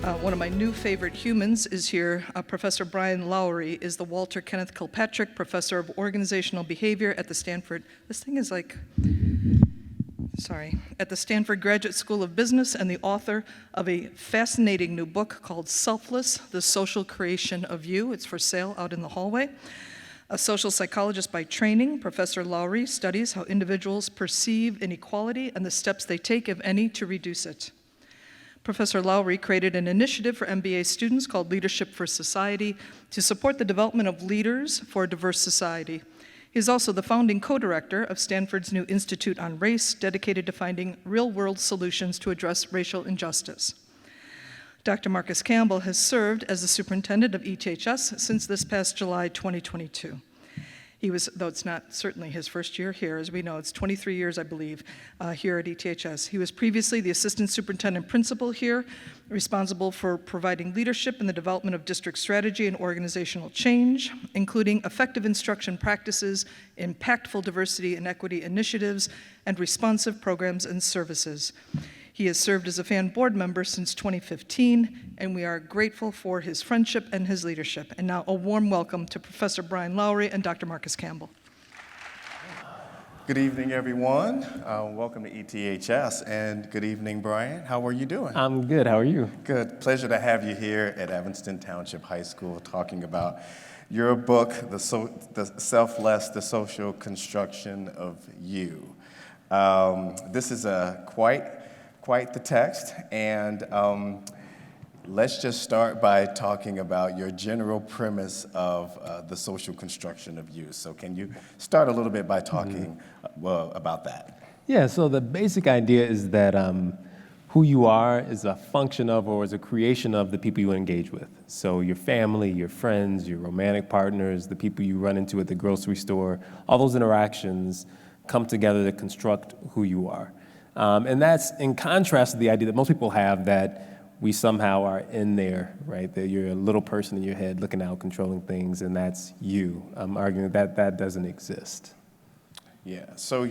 One of my new favorite humans is here. Professor Brian Lowery is the Walter Kenneth Kilpatrick Professor of Organizational Behavior at the Stanford, at the Stanford Graduate School of Business, and the author of a fascinating new book called Selfless, The Social Creation of You. It's for sale out in the hallway. A social psychologist by training, Professor Lowery studies how individuals perceive inequality and the steps they take, if any, to reduce it. Professor Lowery created an initiative for MBA students called Leadership for Society to support the development of leaders for a diverse society. He is also the founding co-director of Stanford's new Institute on Race, dedicated to finding real-world solutions to address racial injustice. Dr. Marcus Campbell has served as the superintendent of ETHS since this past July 2022. He was, though it's not certainly his first year here, as we know, it's 23 years, I believe, here at ETHS. He was previously the assistant superintendent principal here, responsible for providing leadership in the development of district strategy and organizational change, including effective instruction practices, impactful diversity and equity initiatives, and responsive programs and services. He has served as a FAN board member since 2015, and we are grateful for his friendship and his leadership. And now a warm welcome to Professor Brian Lowery and Dr. Marcus Campbell. Good evening, everyone. Welcome to ETHS, and good evening, Brian. How are you doing? I'm good. How are you? Good. Pleasure to have you here at Evanston Township High School talking about your book, The Selfless, The Social Construction of You. This is quite the text, and let's just start by talking about your general premise of the social construction of you. So can you start a little bit by talking about that? Yeah, so the basic idea is that who you are is a function of or is a creation of the people you engage with. So your family, your friends, your romantic partners, the people you run into at the grocery store, all those interactions come together to construct who you are. And that's in contrast to the idea that most people have that we somehow are in there, right? That you're a little person in your head looking out, controlling things, and that's you. I'm arguing that that doesn't exist. Yeah, so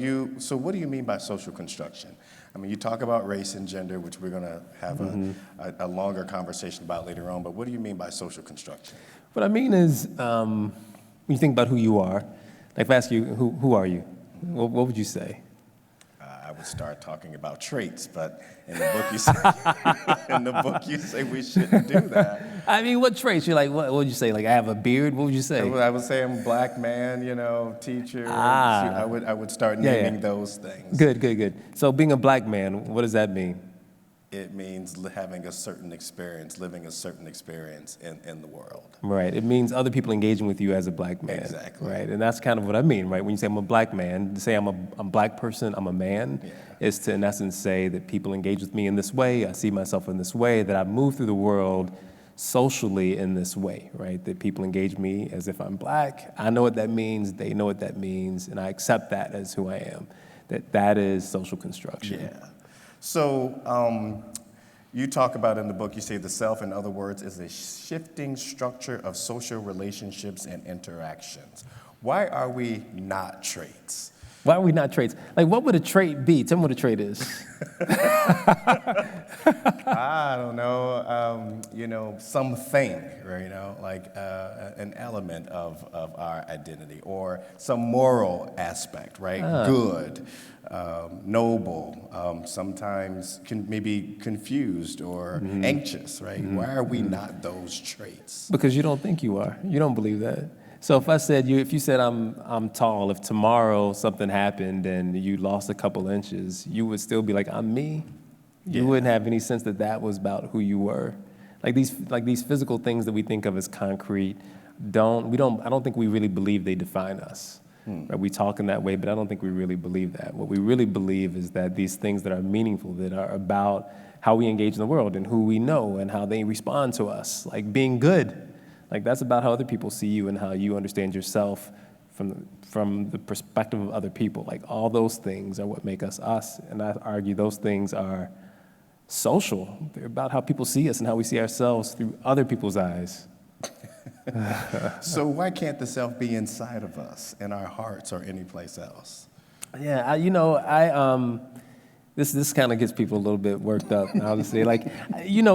what do you mean by social construction? I mean, you talk about race and gender, which we're gonna have a longer conversation about later on, but what do you mean by social construction? What I mean is, when you think about who you are, like if I ask you, who are you? What would you say? I would start talking about traits, but in the book you say we shouldn't do that. I mean, what traits? You're like, what would you say? Like, I have a beard? What would you say? I would say I'm a black man, teacher. I would start naming those things. Good. So being a black man, what does that mean? It means having a certain experience, living a certain experience in the world. Right. It means other people engaging with you as a black man. Exactly. Right. And that's kind of what I mean, right? When you say I'm a black man, to say I'm a black person, I'm a man, is to, in essence, say that people engage with me in this way, I see myself in this way, that I move through the world socially in this way, right? That people engage me as if I'm black. I know what that means, they know what that means, and I accept that as who I am. That is social construction. Yeah. So you talk about in the book, you say the self, in other words, is a shifting structure of social relationships and interactions. Why are we not traits? Why are we not traits? Like, what would a trait be? Tell me what a trait is. I don't know, something, like an element of our identity, or some moral aspect, right? Good, noble, sometimes maybe confused or anxious, right? Why are we not those traits? Because you don't think you are. You don't believe that. So if you said I'm tall, if tomorrow something happened and you lost a couple inches, you would still be like, I'm me. You wouldn't have any sense that was about who you were. Like these physical things that we think of as concrete, I don't think we really believe they define us. Right? We talk in that way, but I don't think we really believe that. What we really believe is that these things that are meaningful, that are about how we engage in the world and who we know and how they respond to us, like being good. Like that's about how other people see you and how you understand yourself from the perspective of other people. Like all those things are what make us us, and I argue those things are social. They're about how people see us and how we see ourselves through other people's eyes. So why can't the self be inside of us, in our hearts, or any place else? Yeah, This kind of gets people a little bit worked up, obviously. Like,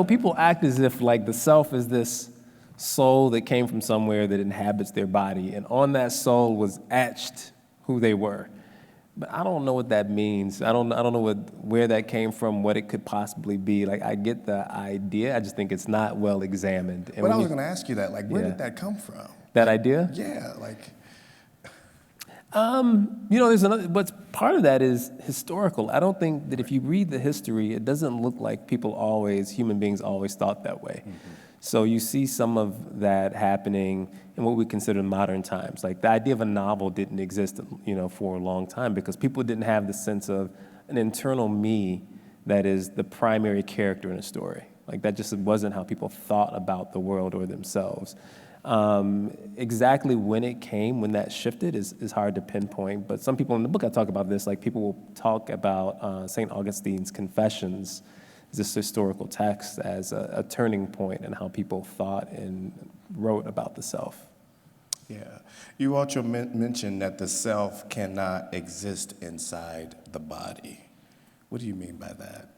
people act as if like the self is this soul that came from somewhere that inhabits their body, and on that soul was etched who they were. But I don't know what that means. I don't know where that came from, what it could possibly be. Like, I get the idea. I just think it's not well examined. And But I was going to ask you that. Like, where Yeah. did that come from? that idea. Yeah, like, There's another, but part of that is historical. I don't think that if you read the history, it doesn't look like human beings always thought that way. So you see some of that happening in what we consider modern times. Like the idea of a novel didn't exist, for a long time because people didn't have the sense of an internal me that is the primary character in a story. Like that just wasn't how people thought about the world or themselves. Exactly when it came, when that shifted is hard to pinpoint, but some people in the book I talk about this, like people will talk about St. Augustine's Confessions, this historical text, as a turning point in how people thought and wrote about the self. yeah. You also mentioned that the self cannot exist inside the body. What do you mean by that?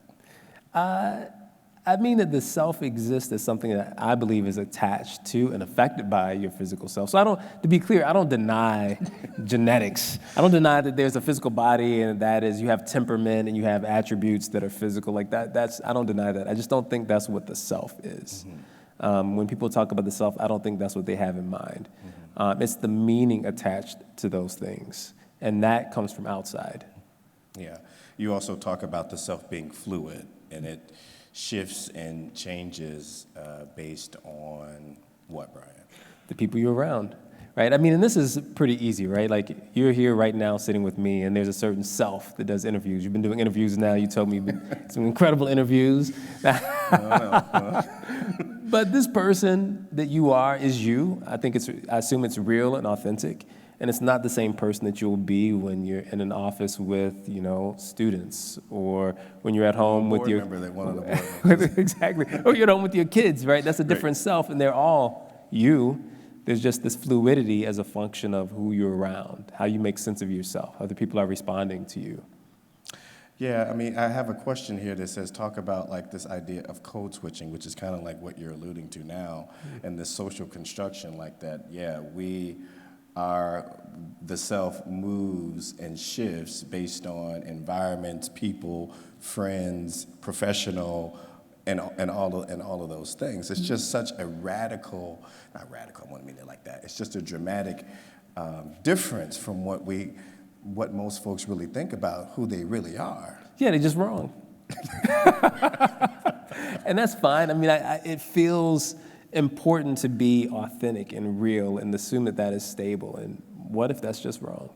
I mean that the self exists as something that I believe is attached to and affected by your physical self. So to be clear, I don't deny genetics. I don't deny that there's a physical body and that is you have temperament and you have attributes that are physical. Like I don't deny that. I just don't think that's what the self is. When people talk about the self, I don't think that's what they have in mind. It's the meaning attached to those things, and that comes from outside. Yeah. You also talk about the self being fluid, and it shifts and changes based on what, Brian? The people you're around, right? I mean, and this is pretty easy, right? Like you're here right now sitting with me, and there's a certain self that does interviews. You've been doing interviews now. You told me some incredible interviews. But this person that you are is you. I assume it's real and authentic. And it's not the same person that you'll be when you're in an office with, students, or when you're at home with your board member that one of the board members. exactly, or you're at home with your kids, right? That's a different self, and they're all you. There's just this fluidity as a function of who you're around, how you make sense of yourself, how the people are responding to you. Yeah, I mean, I have a question here that says, talk about like this idea of code switching, which is kind of like what you're alluding to now, and this social construction like that. Yeah, the self moves and shifts based on environments, people, friends, professional, and all of those things. It's just such a radical, not radical, I wouldn't mean it like that. It's just a dramatic difference from what most folks really think about who they really are. Yeah, they're just wrong. And that's fine. I mean, it feels important to be authentic and real and assume that is stable. And what if that's just wrong?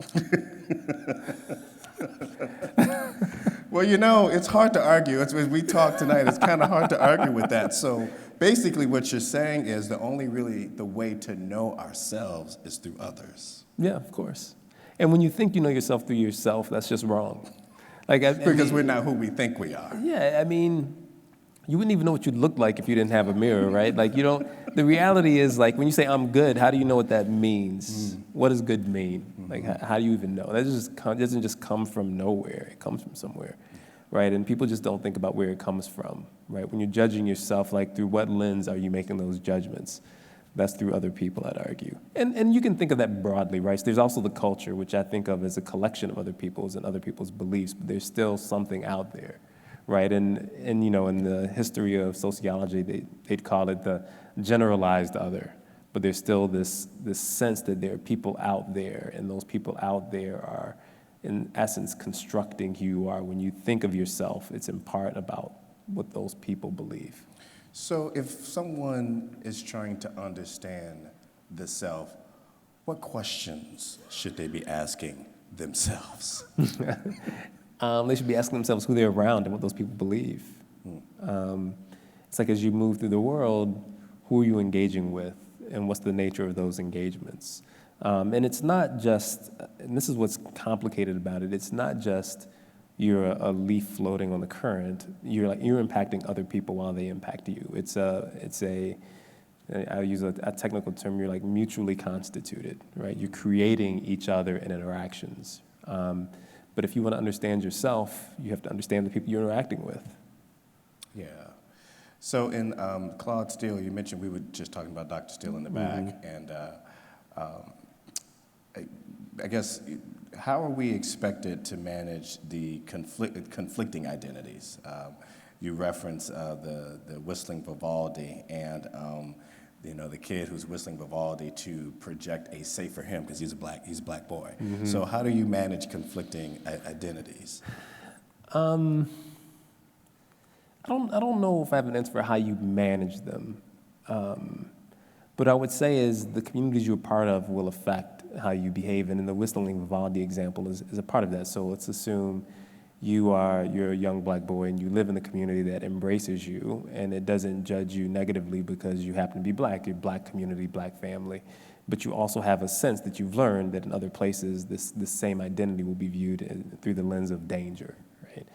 Well, it's hard to argue. As we talk tonight, it's kind of hard to argue with that. So basically what you're saying is the way to know ourselves is through others. Yeah, of course. And when you think you know yourself through yourself, that's just wrong. Because we're not who we think we are. Yeah, I mean, you wouldn't even know what you'd look like if you didn't have a mirror, right? Like, the reality is, like, when you say I'm good, how do you know what that means? What does good mean? Like, how do you even know? That doesn't just come from nowhere. It comes from somewhere, right? And people just don't think about where it comes from, right? When you're judging yourself, like, through what lens are you making those judgments? That's through other people, I'd argue. And you can think of that broadly, right? So there's also the culture, which I think of as a collection of other people's and other people's beliefs, but there's still something out there, right? And in the history of sociology, they'd call it the generalized other, but there's still this sense that there are people out there, and those people out there are, in essence, constructing who you are. When you think of yourself, it's in part about what those people believe. So if someone is trying to understand the self, what questions should they be asking themselves? They should be asking themselves who they're around and what those people believe. It's like as you move through the world, who are you engaging with, and what's the nature of those engagements? And it's not just, and this is what's complicated about it, it's not just you're a leaf floating on the current. You're impacting other people while they impact you. I'll use a technical term, you're like mutually constituted, right? You're creating each other in interactions. But if you want to understand yourself, you have to understand the people you're interacting with. Yeah. So in Claude Steele, you mentioned we were just talking about Dr. Steele in the back, and I guess, how are we expected to manage the conflicting identities? You reference the whistling Vivaldi and the kid who's whistling Vivaldi to project a safer him because he's a black boy. So how do you manage conflicting identities? I don't know if I have an answer for how you manage them. But I would say is the communities you're a part of will affect how you behave. And in the whistling Vivaldi example is a part of that. So let's assume you're a young black boy and you live in a community that embraces you and it doesn't judge you negatively because you happen to be black, you're black community, black family. But you also have a sense that you've learned that in other places this same identity will be viewed through the lens of danger, right?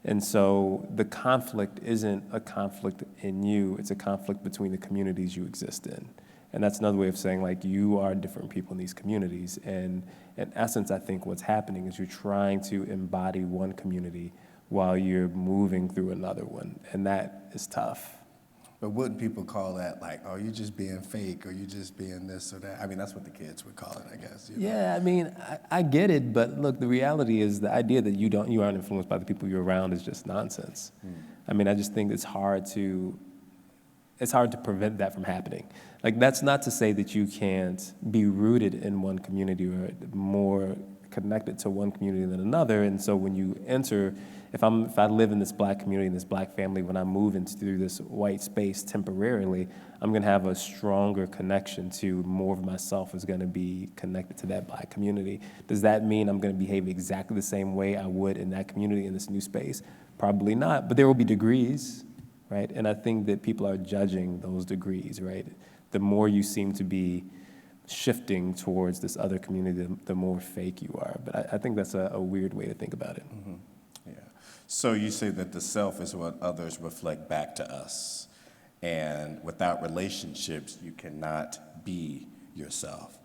And so the conflict isn't a conflict in you, it's a conflict between the communities you exist in. And that's another way of saying, like, you are different people in these communities. And in essence, I think what's happening is you're trying to embody one community while you're moving through another one. And that is tough. But wouldn't people call that, like, oh, you're just being fake, or you're just being this or that? I mean, that's what the kids would call it, I guess. You know? Yeah, I mean, I get it. But look, the reality is the idea that you aren't influenced by the people you're around is just nonsense. I mean, I just think it's hard to prevent that from happening. Like, that's not to say that you can't be rooted in one community or more connected to one community than another. And so when you enter, if I live in this black community, in this black family, when I move through this white space temporarily, I'm gonna have a stronger connection to more of myself is gonna be connected to that black community. Does that mean I'm gonna behave exactly the same way I would in that community in this new space? Probably not, but there will be degrees, right? And I think that people are judging those degrees, right? The more you seem to be shifting towards this other community, the more fake you are. But I think that's a weird way to think about it. Yeah. So you say that the self is what others reflect back to us. And without relationships, you cannot be yourself.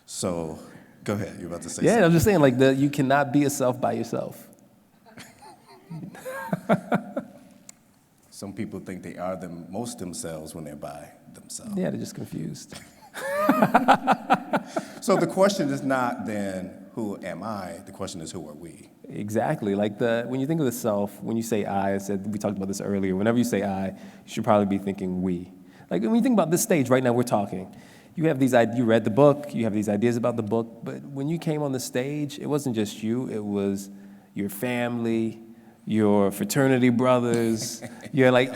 So go ahead, you're about to say something. Yeah, I'm just saying, like, you cannot be a self by yourself. Some people think they are the most themselves when they're by themselves. Yeah, they're just confused. So the question is not then, who am I? The question is, who are we? Exactly. Like when you think of the self, when you say I we talked about this earlier, whenever you say I, you should probably be thinking we. Like when you think about this stage right now, we're talking. You have you read the book, you have these ideas about the book, but when you came on the stage, it wasn't just you, it was your family, your fraternity brothers,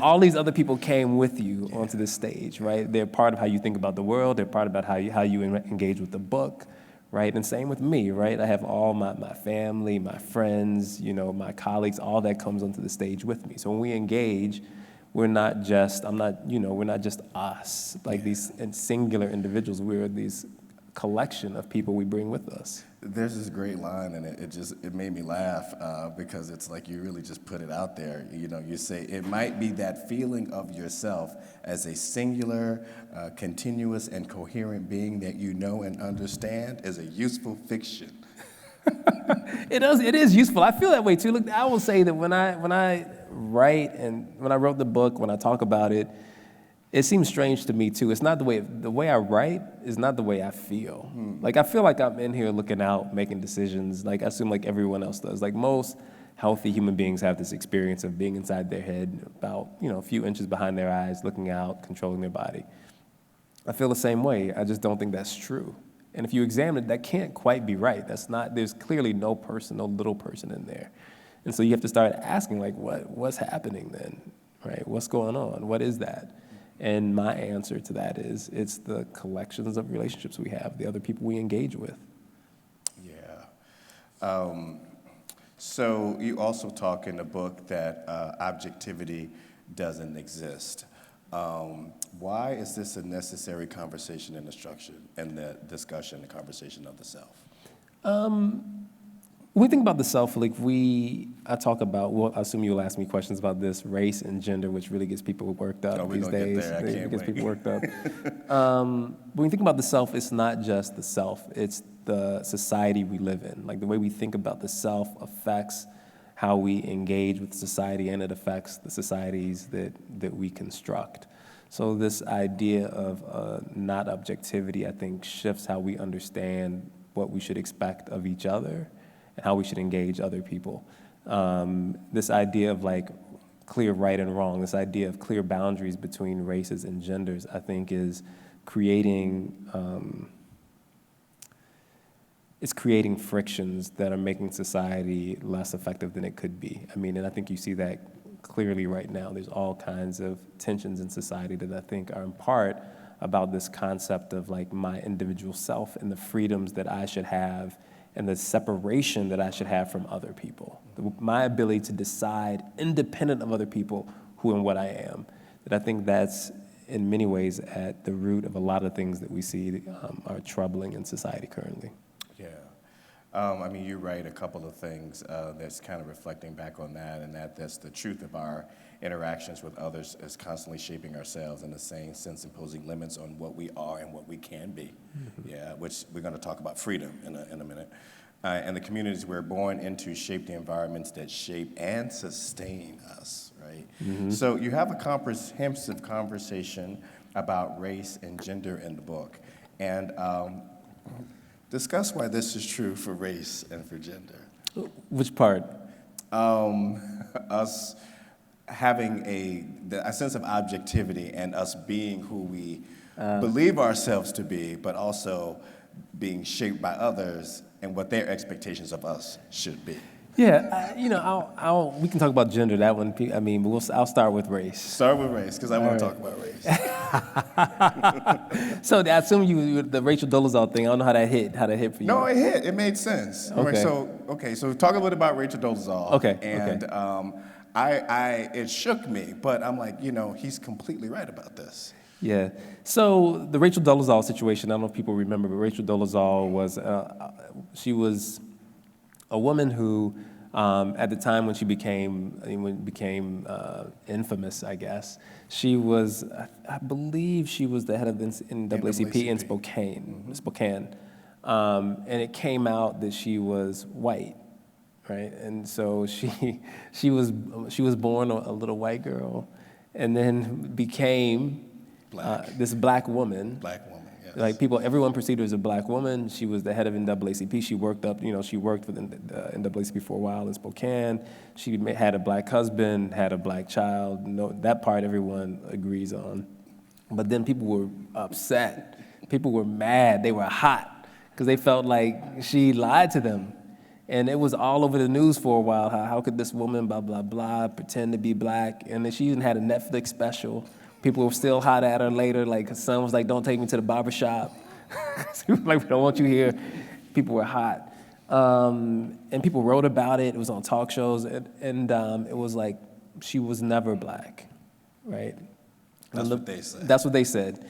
all these other people came with you onto the stage, right? They're part of how you think about the world, they're part about how you engage with the book, right? And same with me, right? I have all my family, my friends, my colleagues, all that comes onto the stage with me. So when we engage, we're not just us, these singular individuals, we're these collection of people we bring with us. There's this great line, and it made me laugh because it's like you really just put it out there. You say it might be that feeling of yourself as a singular, continuous, and coherent being that you know and understand is a useful fiction. It is useful. I feel that way too. Look, I will say that when I write and when I wrote the book, when I talk about it, it seems strange to me too. It's not the way I write is not the way I feel. Like I feel like I'm in here looking out, making decisions. Like I assume like everyone else does. Like most healthy human beings have this experience of being inside their head, about a few inches behind their eyes, looking out, controlling their body. I feel the same way. I just don't think that's true. And if you examine it, that can't quite be right. There's clearly no little person in there. And so you have to start asking like, what's happening then, right? What's going on? What is that? And my answer to that is it's the collections of relationships we have, the other people we engage with. Yeah. So you also talk in the book that objectivity doesn't exist. Why is this a necessary conversation in the structure and the discussion, the conversation of the self? When we think about the self, I talk about, I assume you'll ask me questions about this, race and gender, which really gets people worked up these days. It gets people worked up. When you think about the self, it's not just the self, it's the society we live in. Like the way we think about the self affects how we engage with society, and it affects the societies that we construct. So this idea of not objectivity, I think, shifts how we understand what we should expect of each other and how we should engage other people. This idea of like clear right and wrong, this idea of clear boundaries between races and genders, I think is creating frictions that are making society less effective than it could be. I mean, and I think you see that clearly right now. There's all kinds of tensions in society that I think are in part about this concept of like my individual self and the freedoms that I should have and the separation that I should have from other people. My ability to decide independent of other people who and what I am. That I think that's in many ways at the root of a lot of things that we see are troubling in society currently. Yeah. I mean, you write a couple of things that's kind of reflecting back on that, and that's the truth of our interactions with others is constantly shaping ourselves, in the same sense imposing limits on what we are and what we can be. Mm-hmm. Yeah, which we're going to talk about freedom in a minute. And the communities we're born into shape the environments that shape and sustain us, right? Mm-hmm. So you have a comprehensive conversation about race and gender in the book. And discuss why this is true for race and for gender. Which part? Us having a sense of objectivity and us being who we believe ourselves to be, but also being shaped by others and what their expectations of us should be. Yeah, we can talk about gender, that one. I mean, I'll start with race. Start with race, because I want to talk about race. So I assume the Rachel Dolezal thing, I don't know how that hit for you. No, it hit. It made sense. Okay. So talk a little bit about Rachel Dolezal. Okay. And it shook me, but I'm like, he's completely right about this. Yeah. So the Rachel Dolezal situation, I don't know if people remember, but Rachel Dolezal was a woman who, at the time when she became infamous, I guess, she was, I believe she was the head of the NAACP in Spokane. And it came out that she was white, right? And so she was born a little white girl, and then became this black woman. Black woman, yes. Like everyone perceived her as a black woman. She was the head of NAACP. She worked with the NAACP for a while in Spokane. She had a black husband, had a black child. No, that part everyone agrees on. But then people were upset. People were mad. They were hot because they felt like she lied to them. And it was all over the news for a while. How could this woman, blah, blah, blah, pretend to be black? And then she even had a Netflix special. People were still hot at her later. Like, her son was like, don't take me to the barbershop. He was like, we don't want you here. People were hot. And people wrote about it. It was on talk shows. And it was like, she was never black, right? That's what they said. That's what they said.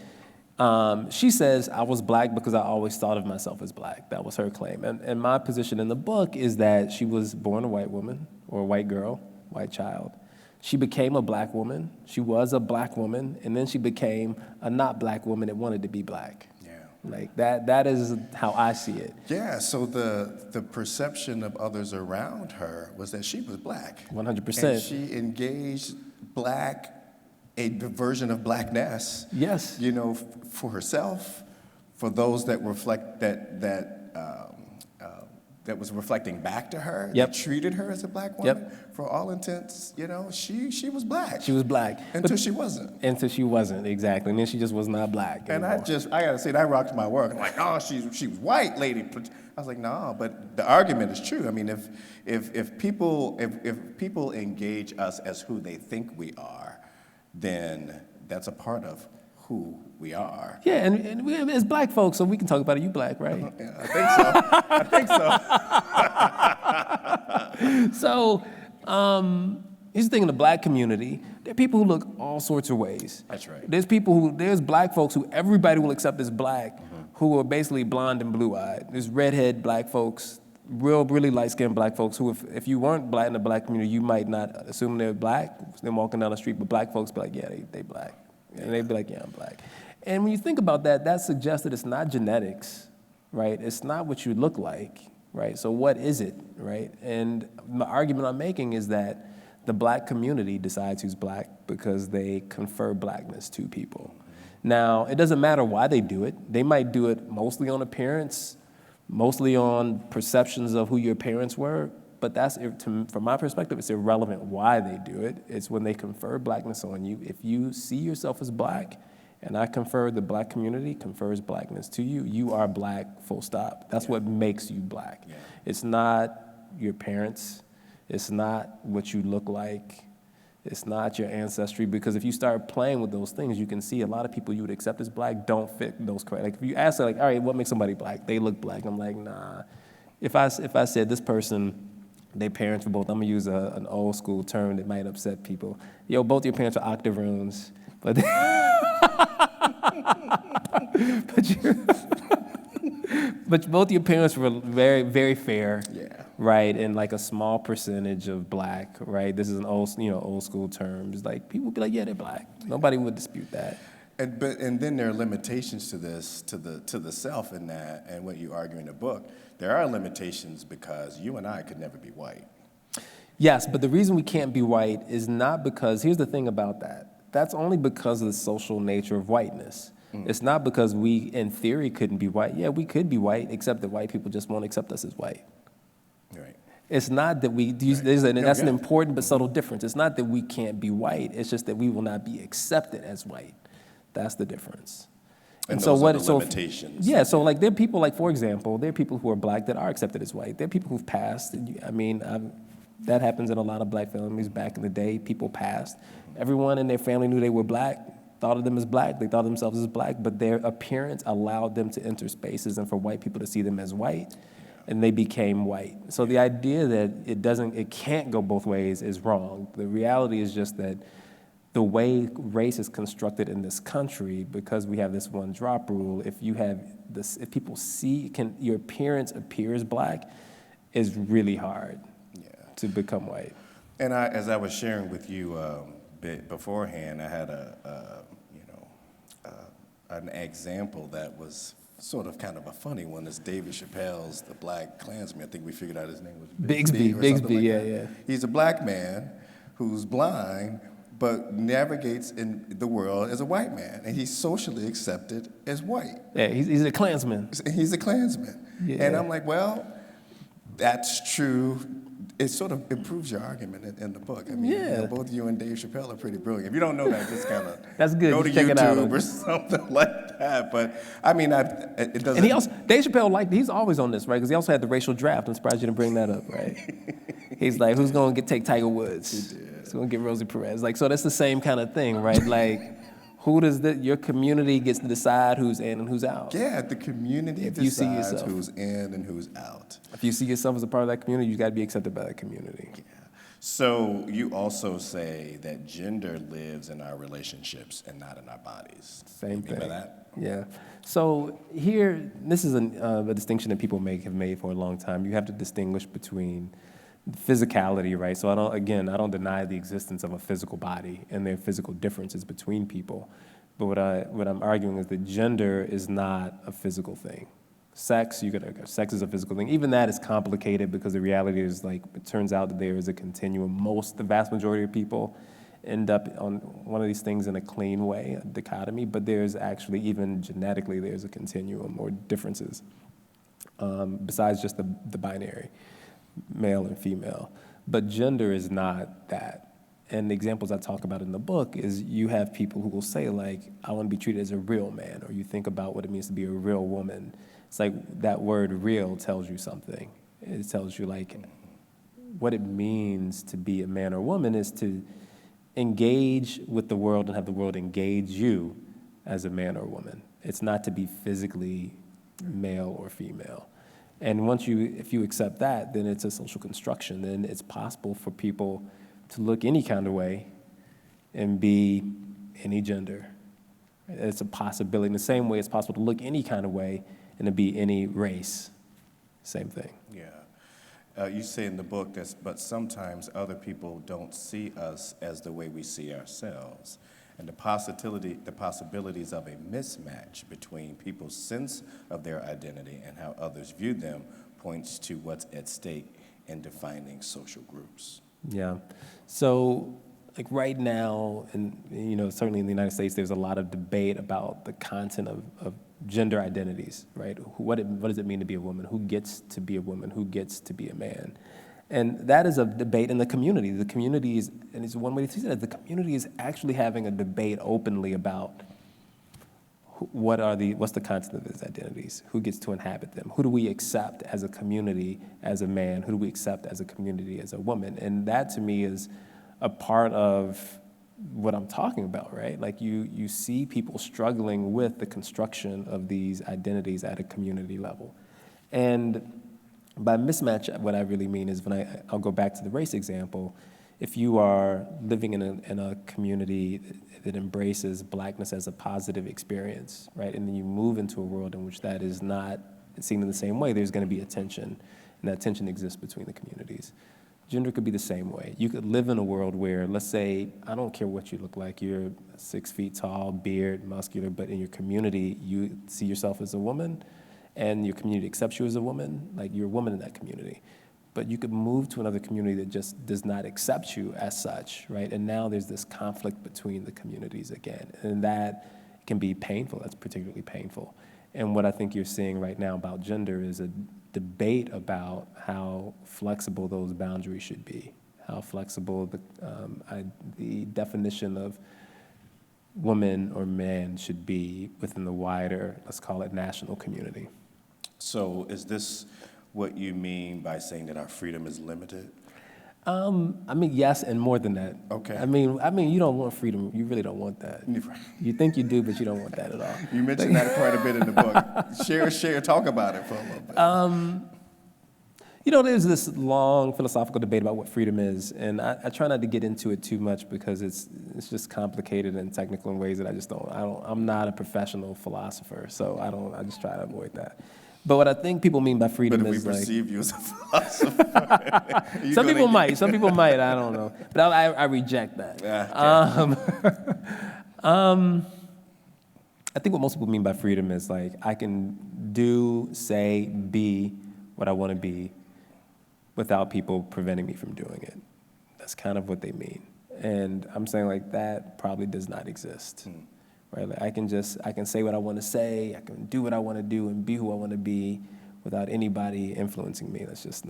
She says, I was black because I always thought of myself as black. That was her claim. And my position in the book is that she was born a white woman, or a white girl, white child. She became a black woman. She was a black woman, and then she became a not black woman that wanted to be black. Yeah. Like that is how I see it. Yeah, so the perception of others around her was that she was black. 100%. And she engaged a version of blackness. Yes. For herself, for those that reflect that was reflecting back to her, Yep. that treated her as a black woman. Yep. For all intents, she was black. She was black. Until she wasn't. Until she wasn't, exactly. And then she just was not black And anymore. I gotta say, that rocked my work. I'm like, oh, she was white, lady. I was like, no, but the argument is true. I mean, if people engage us as who they think we are, then that's a part of who we are. Yeah, and we, as black folks, so we can talk about it. You black, right? Yeah, I think so. So, here's the thing in the black community, there are people who look all sorts of ways. That's right. There's black folks who everybody will accept as black, who are basically blonde and blue-eyed. There's redhead black folks, really light-skinned black folks who, if you weren't black in the black community, you might not assume they're black. They're walking down the street, but black folks be like, yeah, they black. And they'd be like, yeah, I'm black. And when you think about that, that suggests that it's not genetics, right? It's not what you look like, right? So what is it, right? And the argument I'm making is that the black community decides who's black because they confer blackness to people. Now, it doesn't matter why they do it. They might do it mostly on appearance, mostly on perceptions of who your parents were, but from my perspective, it's irrelevant why they do it. It's when they confer blackness on you. If you see yourself as black, and I confer, the black community confers blackness to you, you are black, full stop. That's what makes you black. Yeah. It's not your parents. It's not what you look like. It's not your ancestry, because if you start playing with those things, you can see a lot of people you would accept as black don't fit those criteria. Like if you ask, like, all right, what makes somebody black? They look black. I'm like, nah. If I said this person, their parents were both, I'm gonna use an old school term that might upset people. Yo, both your parents are octoroons, but but both your parents were very, very fair. Yeah. Right, and like a small percentage of black, right? This is an old school term. It's like people would be like, yeah, they're black. Nobody would dispute that. And then there are limitations to this, to the self in that, and what you argue in the book. There are limitations because you and I could never be white. Yes, but the reason we can't be white is not because, here's the thing about that. That's only because of the social nature of whiteness. It's not because we, in theory, couldn't be white. Yeah, we could be white, except that white people just won't accept us as white. Right. It's not that that's an important but subtle difference. It's not that we can't be white. It's just that we will not be accepted as white. That's the difference. And so what are the limitations? Yeah, so like there are people, like for example, there are people who are black that are accepted as white. There are people who've passed. I mean, that happens in a lot of black families back in the day. People passed. Everyone in their family knew they were black, thought of them as black. They thought of themselves as black, but their appearance allowed them to enter spaces and for white people to see them as white. And they became white. So the idea that it can't go both ways is wrong. The reality is just that the way race is constructed in this country, because we have this one drop rule, if people see, your appearance appears black, is really hard to become white. And as I was sharing with you beforehand, I had an example that was sort of kind of a funny one. Is David Chappelle's The Black Klansman. I think we figured out his name was Bigsby, yeah. He's a black man who's blind, but navigates in the world as a white man, and he's socially accepted as white. Yeah, he's a Klansman. He's a Klansman. Yeah. And I'm like, well, that's true. It sort of improves your argument in the book. I mean, both you and Dave Chappelle are pretty brilliant. If you don't know that, just kind of that's good. Go to YouTube or something like that. But I mean, it doesn't. And Dave Chappelle he's always on this, right? Because he also had the racial draft. I'm surprised you didn't bring that up, right? He's like, who's going to take Tiger Woods? He did. Who's going to get Rosie Perez? Like, so that's the same kind of thing, right? Like, your community gets to decide who's in and who's out. Yeah, the community decides who's in and who's out. If you see yourself as a part of that community, you got to be accepted by that community. Yeah. So you also say that gender lives in our relationships and not in our bodies. Same thing. By that? Yeah. So here, this is a distinction that people have made for a long time. You have to distinguish between physicality, right? So I don't deny the existence of a physical body and there are physical differences between people. But what I'm arguing is that gender is not a physical thing. Sex is a physical thing. Even that is complicated because the reality is, like, it turns out that there is a continuum. The vast majority of people end up on one of these things in a clean way, a dichotomy, but there's actually, even genetically, there's a continuum or differences besides just the binary, male and female. But gender is not that. And the examples I talk about in the book is you have people who will say, like, I want to be treated as a real man, or you think about what it means to be a real woman. It's like that word real tells you something. It tells you, like, what it means to be a man or woman is to engage with the world and have the world engage you as a man or woman. It's not to be physically male or female. And if you accept that, then it's a social construction. Then it's possible for people to look any kind of way and be any gender. It's a possibility. In the same way, it's possible to look any kind of way and to be any race. Same thing. Yeah. You say in the book that, but sometimes other people don't see us as the way we see ourselves. and the possibilities of a mismatch between people's sense of their identity and how others view them points to what's at stake in defining social groups. Yeah. So, like right now, and certainly in the United States, there's a lot of debate about the content of gender identities, right? What does it mean to be a woman? Who gets to be a woman? Who gets to be a man? And that is a debate in the community. The community is, and it's one way to see that, the community is actually having a debate openly about what's the content of these identities? Who gets to inhabit them? Who do we accept as a community as a man? Who do we accept as a community as a woman? And that to me is a part of what I'm talking about, right? Like you see people struggling with the construction of these identities at a community level. And by mismatch, what I really mean is I'll go back to the race example. If you are living in a community that embraces blackness as a positive experience, right, and then you move into a world in which that is not seen in the same way, there's going to be a tension, and that tension exists between the communities. Gender could be the same way. You could live in a world where, let's say, I don't care what you look like, you're 6 feet tall, beard, muscular, but in your community, you see yourself as a woman, and your community accepts you as a woman, like you're a woman in that community. But you could move to another community that just does not accept you as such, right? And now there's this conflict between the communities again, and that can be painful. That's particularly painful. And what I think you're seeing right now about gender is a debate about how flexible those boundaries should be, how flexible the definition of woman or man should be within the wider, let's call it, national community. So is this what you mean by saying that our freedom is limited? I mean, yes, and more than that. Okay. I mean, you don't want freedom. You really don't want that. You think you do, but you don't want that at all. You mentioned that quite a bit in the book. Share, talk about it for a little bit. There's this long philosophical debate about what freedom is, and I try not to get into it too much because it's just complicated and technical in ways that I'm not a professional philosopher, so I just try to avoid that. But what I think people mean by freedom is like... But if we perceive you as a philosopher... Some people might, I don't know. But I reject that. Okay. I think what most people mean by freedom is like, I can do, say, be what I want to be without people preventing me from doing it. That's kind of what they mean. And I'm saying like that probably does not exist. Right? Like I can say what I want to say, I can do what I want to do and be who I want to be without anybody influencing me. That's just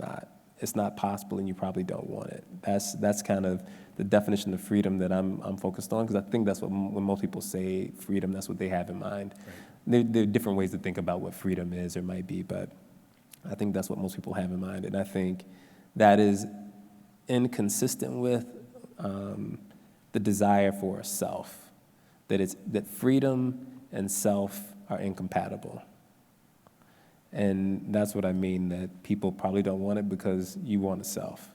it's not possible, and you probably don't want it. That's kind of the definition of freedom that I'm focused on, because I think that's when most people say freedom, that's what they have in mind. Right. There are different ways to think about what freedom is or might be, but I think that's what most people have in mind, and I think that is inconsistent with the desire for a self. That freedom and self are incompatible. And that's what I mean, that people probably don't want it because you want a self.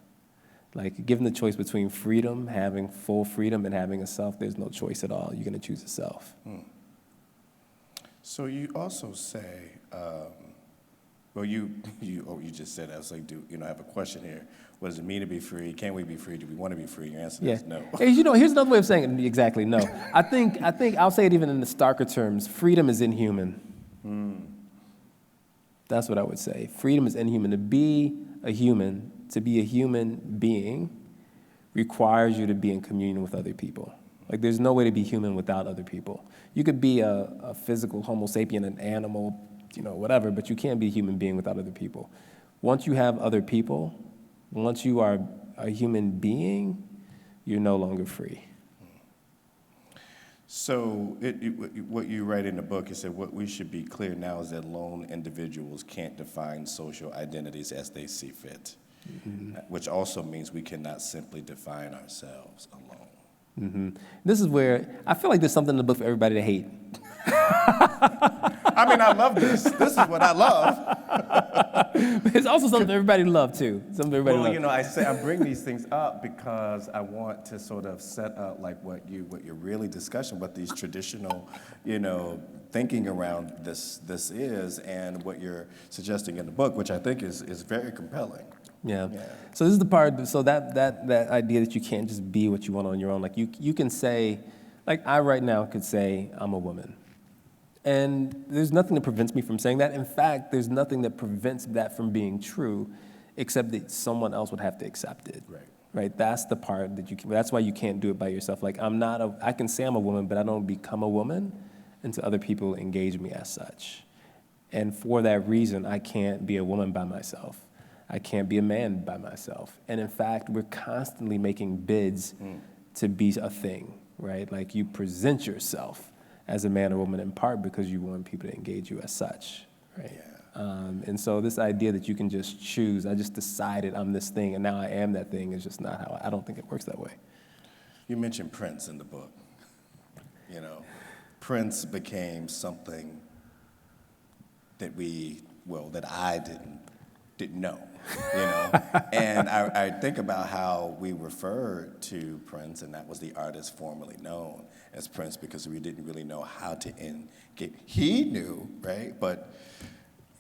Like, given the choice between freedom, having full freedom, and having a self, there's no choice at all. You're going to choose a self. So you also say, you just said that. I was like, I have a question here. What does it mean to be free? Can we be free? Do we want to be free? Your answer is no. Hey, here's another way of saying it. Exactly, no. I think I'll say it even in the starker terms. Freedom is inhuman. That's what I would say. Freedom is inhuman. To be a human being requires you to be in communion with other people. Like, there's no way to be human without other people. You could be a physical Homo sapien, an animal, whatever, but you can't be a human being without other people. Once you have other people, once you are a human being, you're no longer free. So what you write in the book is that what we should be clear now is that lone individuals can't define social identities as they see fit, which also means we cannot simply define ourselves alone. This is where I feel like there's something in the book for everybody to hate. I mean, I love this. This is what I love. It's also something everybody loves too. I bring these things up because I want to sort of set up like what you're really discussing, what these traditional, thinking around this is, and what you're suggesting in the book, which I think is very compelling. Yeah. So this is the part. So that idea that you can't just be what you want on your own. Like you can say, Like, I right now could say I'm a woman. And there's nothing that prevents me from saying that. In fact, there's nothing that prevents that from being true, except that someone else would have to accept it. Right? That's the part that that's why you can't do it by yourself. Like, I can say I'm a woman, but I don't become a woman until other people engage me as such. And for that reason, I can't be a woman by myself. I can't be a man by myself. And in fact, we're constantly making bids to be a thing, right? Like, you present yourself as a man or woman in part because you want people to engage you as such, right? Yeah. And so this idea that you can just choose, I just decided I'm this thing and now I am that thing, is just not how, I don't think it works that way. You mentioned Prince in the book. You know, Prince became something that I didn't know, you know? And I think about how we referred to Prince, and that was the artist formerly known as Prince, because we didn't really know how to engage. He knew, right? But,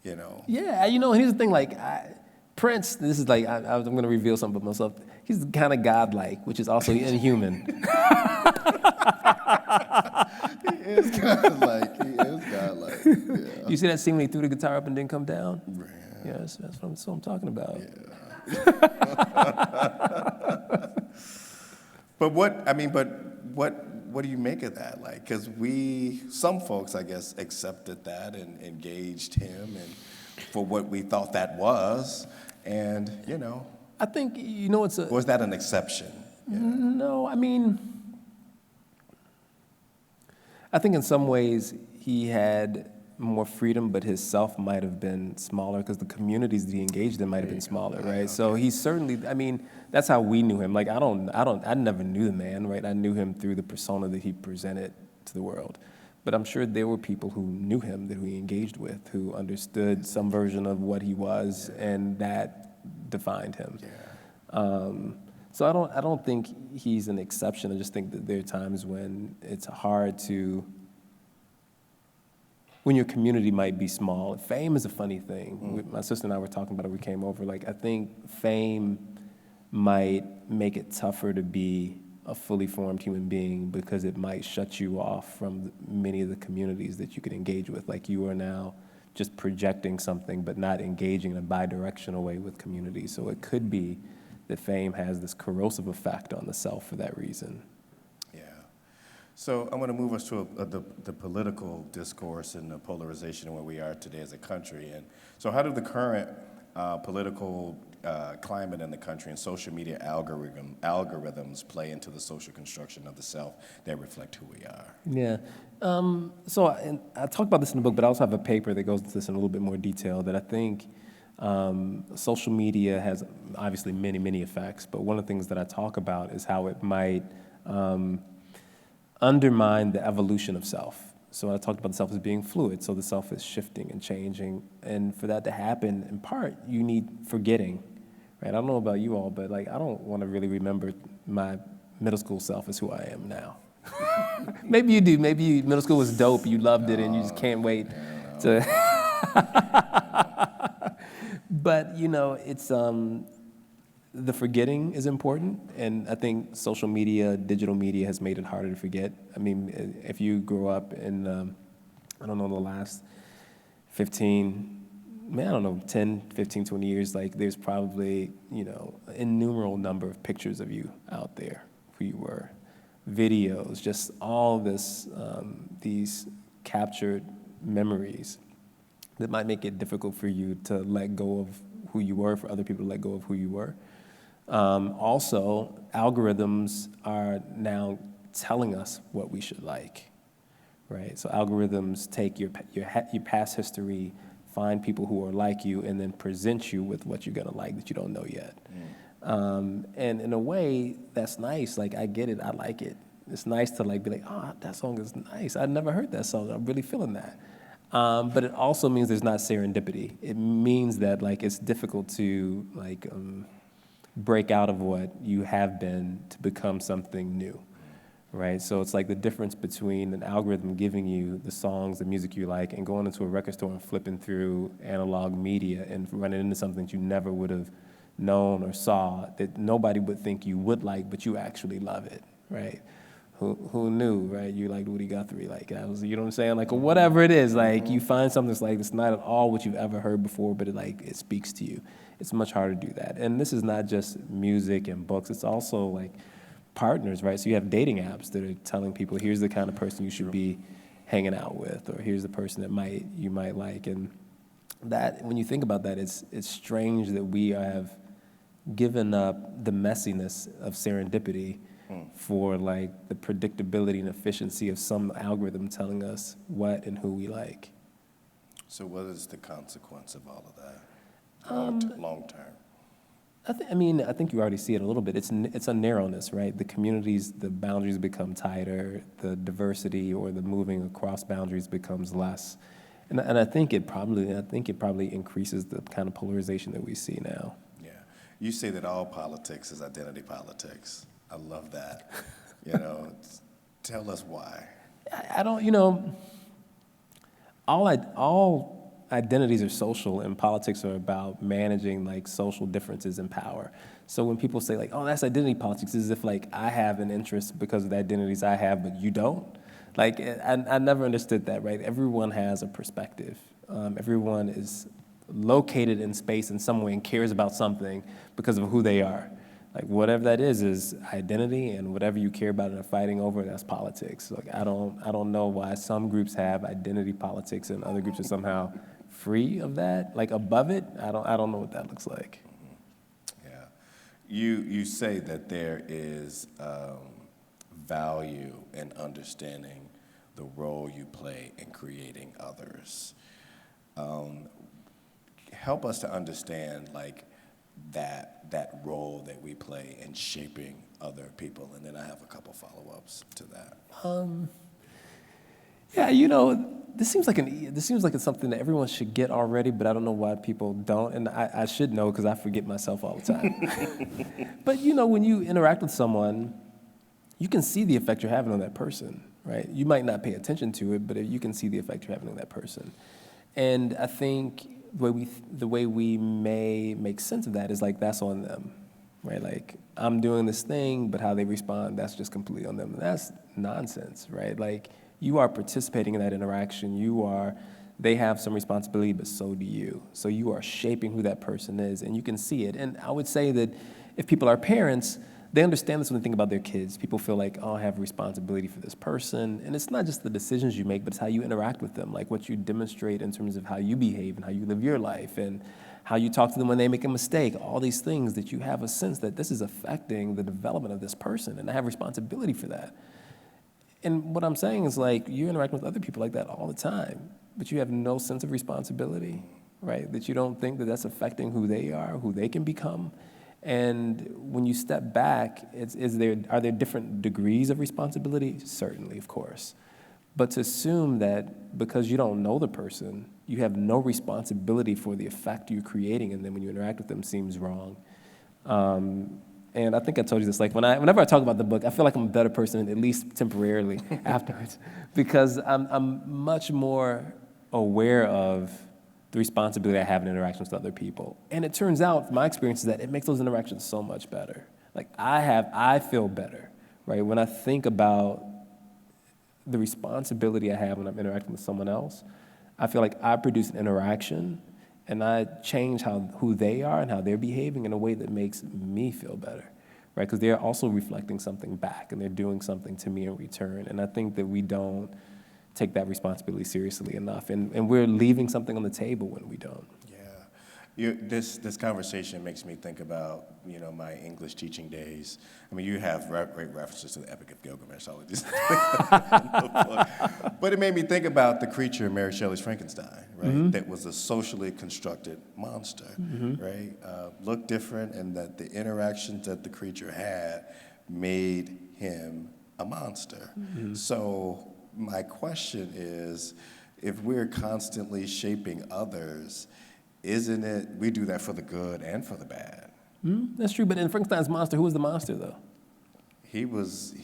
you know. Yeah, you know, here's the thing, like, Prince, this is like, I'm going to reveal something about myself. He's kind of godlike, which is also inhuman. He is godlike. Yeah. You see that scene when he threw the guitar up and didn't come down? Yeah. Yes, that's what I'm talking about. Yeah. But what do you make of that? Like, because some folks, I guess, accepted that and engaged him and for what we thought that was, and, you know. I think, you know, was that an exception? Yeah. No, I mean, I think in some ways he had more freedom, but his self might have been smaller because the communities that he engaged in might have been smaller, right? Okay. So he's certainly, I mean, that's how we knew him. Like, I never knew the man, right? I knew him through the persona that he presented to the world. But I'm sure there were people who knew him, that he engaged with, who understood some version of what he was, and that defined him. Yeah. So I don't think he's an exception. I just think that there are times when it's hard to, when your community might be small. Fame is a funny thing. My sister and I were talking about it when we came over. Like, I think fame might make it tougher to be a fully formed human being because it might shut you off from many of the communities that you could engage with. Like, you are now just projecting something but not engaging in a bi-directional way with communities. So it could be that fame has this corrosive effect on the self for that reason. Yeah. So I'm going to move us to the political discourse and the polarization where we are today as a country. And so how do the current political climate in the country and social media algorithms play into the social construction of the self that reflect who we are? Yeah. So I talk about this in the book, but I also have a paper that goes into this in a little bit more detail, that I think social media has obviously many, many effects, but one of the things that I talk about is how it might undermine the evolution of self. So I talked about the self as being fluid, so the self is shifting and changing, and for that to happen, in part, you need forgetting, right? I don't know about you all, but like, I don't want to really remember my middle school self as who I am now. Maybe you do. Maybe middle school was dope, you loved it, and you just can't wait to... But, you know, it's, the forgetting is important, and I think social media, digital media has made it harder to forget. I mean, if you grow up in, I don't know, the last 10, 15, 20 years, like, there's probably, you know, an innumerable number of pictures of you out there, who you were, videos, just all this, these captured memories that might make it difficult for you to let go of who you were, for other people to let go of who you were. Also, algorithms are now telling us what we should like, right? So algorithms take your past history, find people who are like you, and then present you with what you're gonna like that you don't know yet. And in a way, that's nice. Like, I get it, I like it. It's nice to like be like, oh, that song is nice. I've never heard that song, I'm really feeling that. But it also means there's not serendipity. It means that, like, it's difficult to, like, break out of what you have been to become something new, right? So it's like the difference between an algorithm giving you the songs, the music you like, and going into a record store and flipping through analog media and running into something that you never would have known or saw, that nobody would think you would like, but you actually love it, right? who knew, right? You liked Woody Guthrie, like that was, you know what I'm saying? Like, or whatever it is, like you find something that's like, it's not at all what you've ever heard before, but it speaks to you. It's much harder to do that. And this is not just music and books, it's also like partners, right? So you have dating apps that are telling people, here's the kind of person you should be hanging out with, or here's the person that you might like. And that, when you think about that, it's strange that we have given up the messiness of serendipity for like the predictability and efficiency of some algorithm telling us what and who we like. So what is the consequence of all of that, long term? I think you already see it a little bit. It's a narrowness, right? The communities, the boundaries become tighter, the diversity or the moving across boundaries becomes less. And I think it probably increases the kind of polarization that we see now. Yeah. You say that all politics is identity politics. I love that. Tell us why. I don't, all identities are social, and politics are about managing like social differences in power. So when people say like, oh, that's identity politics, it's as if like I have an interest because of the identities I have, but you don't. Like, I never understood that, right? Everyone has a perspective. Everyone is located in space in some way and cares about something because of who they are. Like, whatever that is identity, and whatever you care about and are fighting over, that's politics. Like, I don't know why some groups have identity politics and other groups are somehow free of that, like above it. I don't know what that looks like. Yeah. You say that there is value in understanding the role you play in creating others. Help us to understand like that role that we play in shaping other people, and then I have a couple follow-ups to that. Yeah, this seems like it's something that everyone should get already, but I don't know why people don't, and I should know because I forget myself all the time. But when you interact with someone, you can see the effect you're having on that person, right? You might not pay attention to it, but you can see the effect you're having on that person. And I think the way we may make sense of that is like that's on them, right? Like I'm doing this thing, but how they respond, that's just completely on them. And that's nonsense, right? Like you are participating in that interaction. They have some responsibility, but so do you. So you are shaping who that person is, and you can see it. And I would say that if people are parents, they understand this when they think about their kids. People feel like, oh, I have a responsibility for this person. And it's not just the decisions you make, but it's how you interact with them, like what you demonstrate in terms of how you behave and how you live your life and how you talk to them when they make a mistake, all these things that you have a sense that this is affecting the development of this person, and I have responsibility for that. And what I'm saying is like you interact with other people like that all the time, but you have no sense of responsibility, right? That you don't think that that's affecting who they are, who they can become. And when you step back, are there different degrees of responsibility? Certainly, of course. But to assume that because you don't know the person, you have no responsibility for the effect you're creating, and then when you interact with them seems wrong. And I think I told you this, like whenever I talk about the book, I feel like I'm a better person, at least temporarily afterwards, because I'm much more aware of the responsibility I have in interactions with other people. And it turns out, my experience is that it makes those interactions so much better. Like I feel better, right? When I think about the responsibility I have when I'm interacting with someone else, I feel like I produce an interaction and I change who they are and how they're behaving in a way that makes me feel better, right? Because they're also reflecting something back and they're doing something to me in return. And I think that we don't take that responsibility seriously enough, and we're leaving something on the table when we don't. Yeah, this conversation makes me think about my English teaching days. I mean, you have great references to the Epic of Gilgamesh, all of these. But it made me think about the creature in Mary Shelley's Frankenstein, right? Mm-hmm. That was a socially constructed monster, mm-hmm. right? Looked different, and that the interactions that the creature had made him a monster. Mm-hmm. So my question is, if we're constantly shaping others, isn't it, we do that for the good and for the bad? Mm-hmm. That's true, but in Frankenstein's monster, who was the monster, though? He was,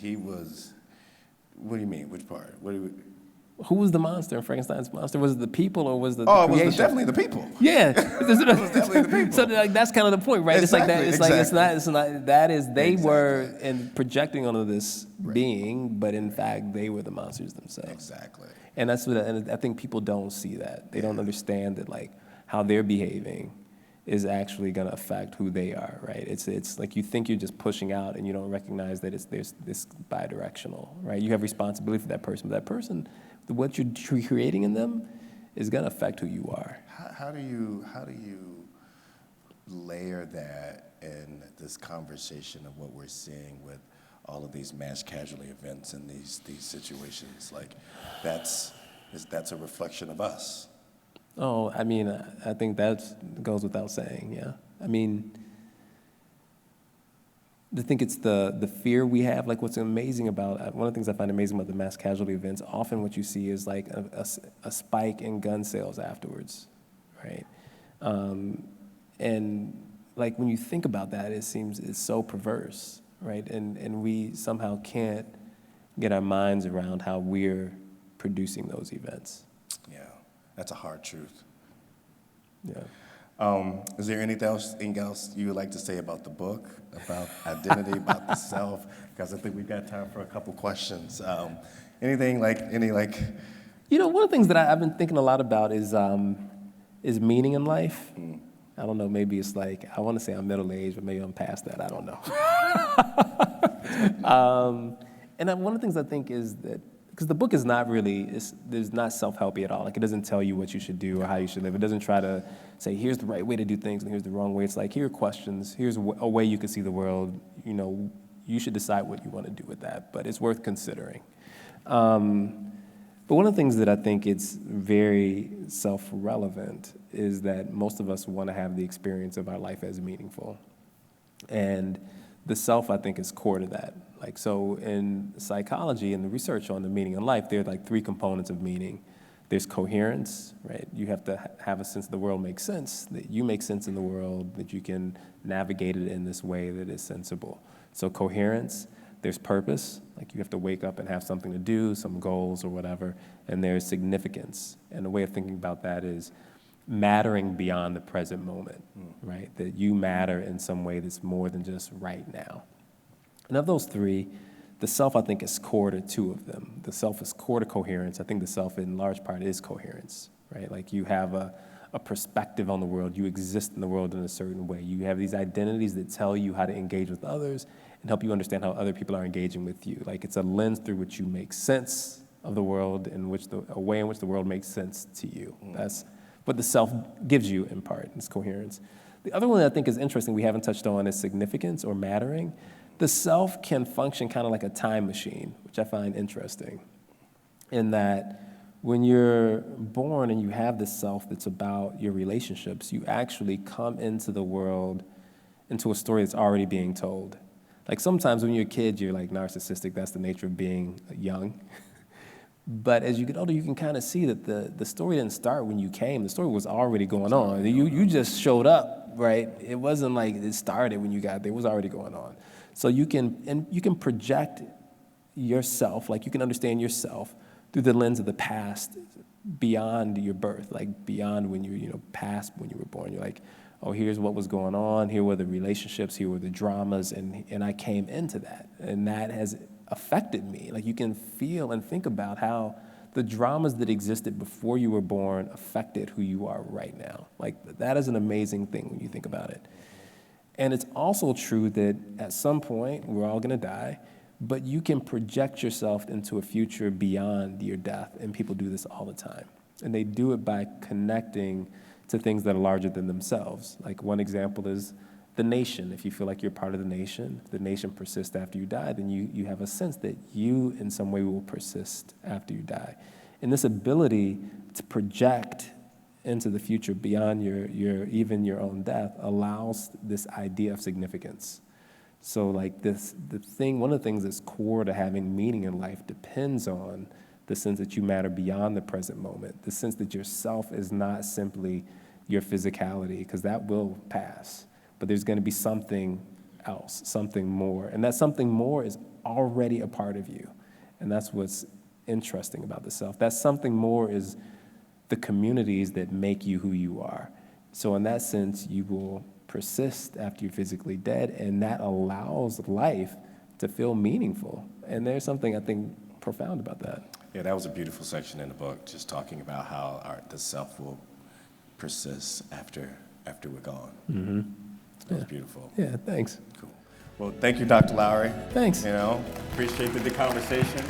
what do you mean, which part? Who was the monster in Frankenstein's monster? Was it the people or was it the Oh, it creation? was definitely the people. Yeah, It was definitely the people. So like that's kind of the point, right? Exactly, It's like it's not. That is, they Exactly. were and projecting onto this being, but in fact they were the monsters themselves. Exactly. And that's what, and I think people don't see that. They don't understand that, like, how they're behaving is actually going to affect who they are, right? It's like you think you're just pushing out and you don't recognize that there's this bidirectional, right? You have responsibility for that person, but that person, what you're creating in them is going to affect who you are. How do you layer that in this conversation of what we're seeing with all of these mass casualty events and these situations? Like, that's a reflection of us. Oh, I mean, I think that goes without saying, yeah. I mean, I think it's the fear we have. Like, what's amazing about, one of the things I find amazing about the mass casualty events, often what you see is like a spike in gun sales afterwards, right? And like, when you think about that, it seems it's so perverse, right? And we somehow can't get our minds around how we're producing those events. Yeah, that's a hard truth. Yeah. Is there anything else you would like to say about the book, about identity, about the self? Because I think we've got time for a couple questions. Anything like, You know, one of the things that I've been thinking a lot about is meaning in life. I don't know, maybe it's like, I want to say I'm middle-aged, but maybe I'm past that, I don't know. And one of the things I think is that, because the book is not really, there's not self-helpy at all. Like, it doesn't tell you what you should do or how you should live. It doesn't try to say, here's the right way to do things and here's the wrong way. It's like, here are questions, here's a way you can see the world. You know, you should decide what you want to do with that, but it's worth considering. But one of the things that I think it's very self-relevant is that most of us want to have the experience of our life as meaningful. And the self, I think, is core to that. Like, so in psychology and the research on the meaning in life, there are like 3 components of meaning. There's coherence, right? You have to have a sense the world makes sense, that you make sense in the world, that you can navigate it in this way that is sensible. So coherence. There's purpose, like you have to wake up and have something to do, some goals or whatever, and there's significance. And the way of thinking about that is mattering beyond the present moment, right? That you matter in some way that's more than just right now. And of those 3, the self, I think, is core to 2 of them. The self is core to coherence. I think the self, in large part, is coherence, right? Like, you have a perspective on the world. You exist in the world in a certain way. You have these identities that tell you how to engage with others and help you understand how other people are engaging with you. Like, it's a lens through which you make sense of the world, in which a way in which the world makes sense to you. That's what the self gives you, in part, is coherence. The other one that I think is interesting we haven't touched on is significance or mattering. The self can function kind of like a time machine, which I find interesting, in that when you're born and you have this self that's about your relationships, you actually come into the world, into a story that's already being told. Like, sometimes when you're a kid, you're like narcissistic. That's the nature of being young. But as you get older, you can kind of see that the story didn't start when you came. The story was already going on. You just showed up, right? It wasn't like it started when you got there. It was already going on. So you can project yourself, like you can understand yourself through the lens of the past beyond your birth, like beyond when past when you were born. You're like, oh, here's what was going on, here were the relationships, here were the dramas, and I came into that, and that has affected me. Like, you can feel and think about how the dramas that existed before you were born affected who you are right now. Like, that is an amazing thing when you think about it. And it's also true that at some point, we're all gonna die, but you can project yourself into a future beyond your death, and people do this all the time. And they do it by connecting to things that are larger than themselves. Like, one example is the nation. If you feel like you're part of the nation, if the nation persists after you die, then you have a sense that you in some way will persist after you die. And this ability to project into the future beyond even your own death allows this idea of significance. So like one of the things that's core to having meaning in life depends on the sense that you matter beyond the present moment, the sense that yourself is not simply your physicality, because that will pass, but there's going to be something else, something more, and that something more is already a part of you, and that's what's interesting about the self. That something more is the communities that make you who you are. So in that sense, you will persist after you're physically dead, and that allows life to feel meaningful. And there's something, I think, profound about that. Yeah, that was a beautiful section in the book, just talking about how the self will persist after we're gone. Mm-hmm. That was beautiful. Yeah, thanks. Cool. Well, thank you, Dr. Lowery. Thanks. Appreciate the conversation.